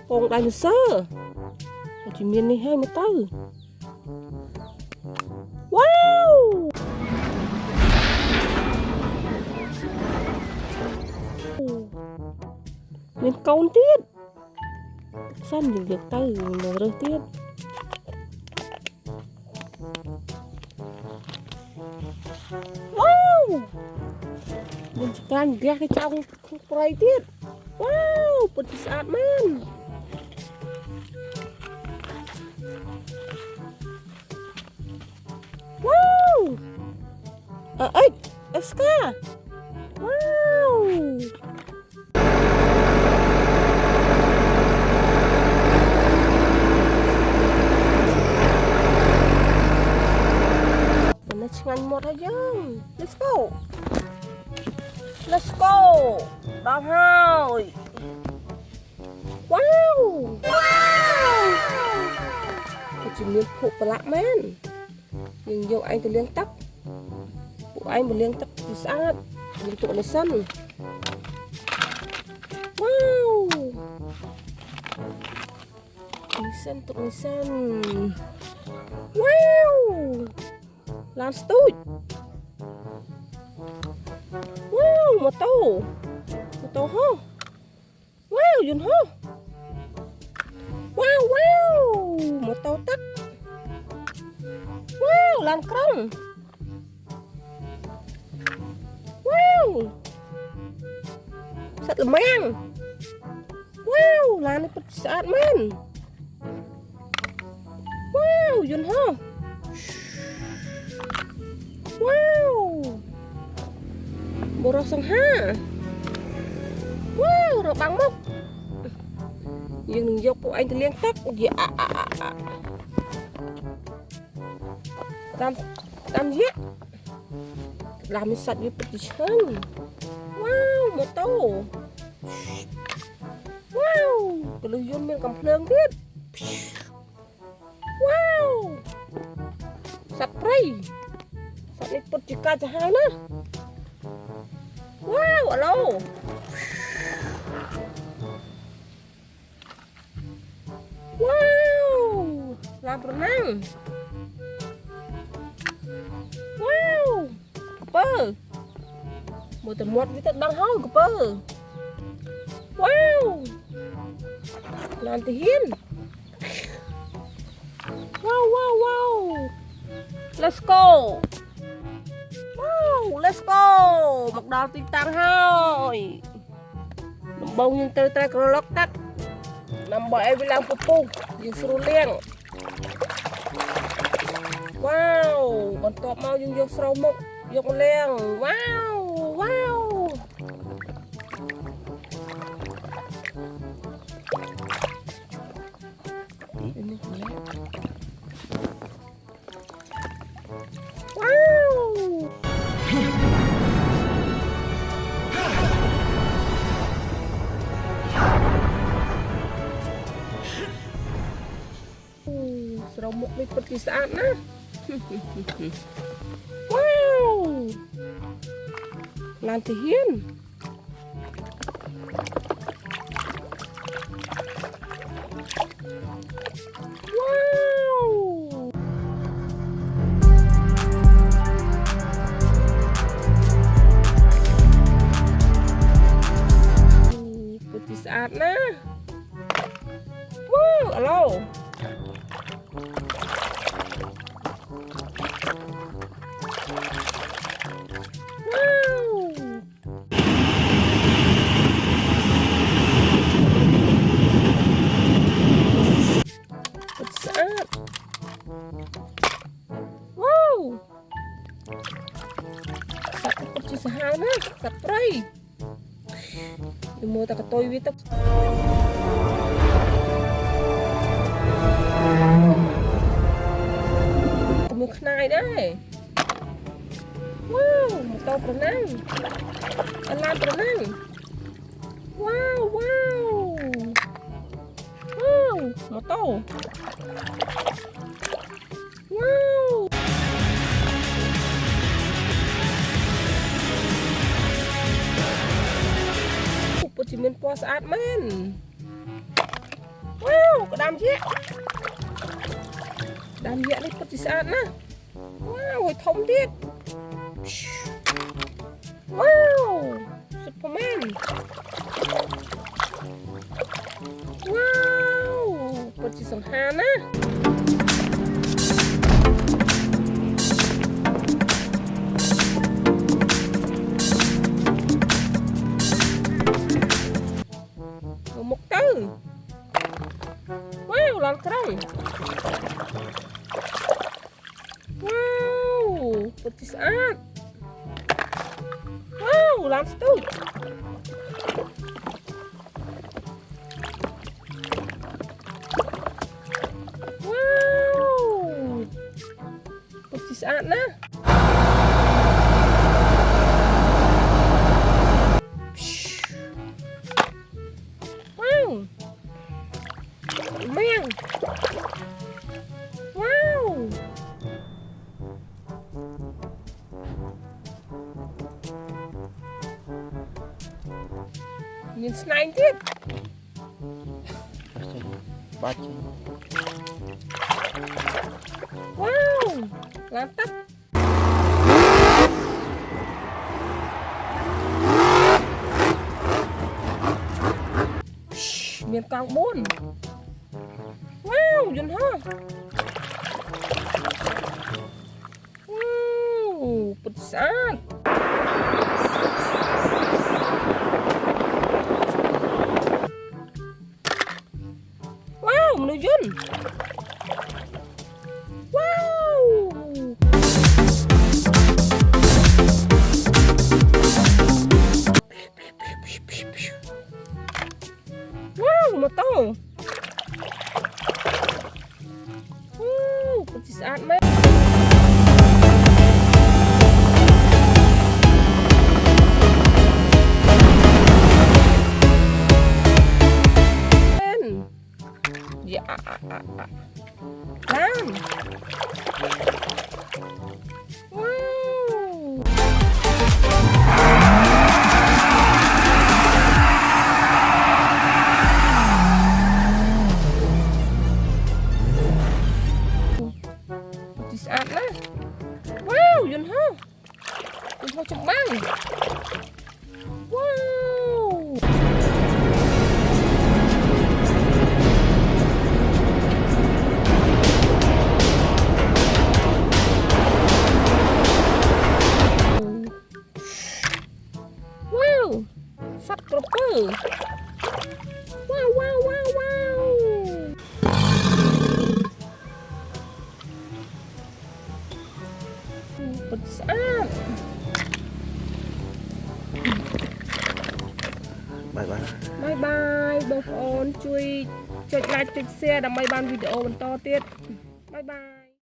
Còn đánh sơ chỉ miền này hay một tư. Wow miền câu tiết sân những việc tư mà rơi tiết. Wow mình chỉ cần ghé cái trong quay tiết. Wow bật sạch man. Wow ếch ska. Wow nó ngang một aja. Let's go. Let's go. Đào hỏi. Wow. Wow. Chỉ miếng phụ và lạ man. Nhưng vô anh từ liên tắc. Phụ anh một liên tắc thì sát. Nhưng tụi này sân. Wow. Tụi này sân. Wow. Làm stúi. Wow, một tô hô. Wow, dùn hô. Wow, wow, một tô tắc. Wow, làm krong. Wow, sạch là mang. Wow, làm này bật sạch man. Wow, dùn hô. Wow bộ rau sông ha. Wow rau băng mốc. Nhưng đừng dọc bộ anh thì liên tắc. Làm giết. Làm sạch như bật chân. Wow một tô. Wow cái lưu dôn mình cầm phơn biết. Wow sạch prey. Sạch này bật chika cho hai nữa. Wow, alo. Wow, làm renang. Wow, keper. Một tầm một với tận đang hói keper. Wow, làm thì hiên. Wow, wow, wow. Let's go. Wow, let's go. Mặc đồ tinh tăng thôi. Nằm bông nhưng tơi tơi có lóc tắt. Nằm bởi vì làm phục vụ. Nhưng sưu liên. Wow, còn tọp mau nhưng vô sâu mục. Vô liên. Wow, wow. Wow. Seraw muk ni seperti saat nah. Wow. Lantihin. Wow. Seperti saat nah. Wow, halo. Wow. Satu sahana, sapray. Yung mga takatoy wito. Kumukhnay đấy. Wow, một tô pranang. Anh làm pranang. Wow, wow. Wow, một tô. Wow. Put him in pos at man. đam dẹ đi bật sạt nè. Wow, hồi thông tiết. Wow, Superman. Wow, bật sòng hà nè. Một tư. Wow, lan kerang. Wow, putih saat. Wow, lan setut. Wow, putih saat nah. Wow. Lumayan. Wow. Nhìn snake tiếp. Baca. Wow, mantap. Miền carbon. Wow, dần ha. Wow, besar. Wow, menunjun. Wow. Wow, motor. Putih saat men. Ya, lan. Wow. Putih saat lah. Wow, yun ha. Yun ha cembang. Wow. Wow, sắt proper. Wow, wow, wow, wow. Besar. Bye bye. Bye bye បងប្អូនជួយចុច like ចុច share ដើម្បីបានវីដេអូបន្តទៀត. Bye bye.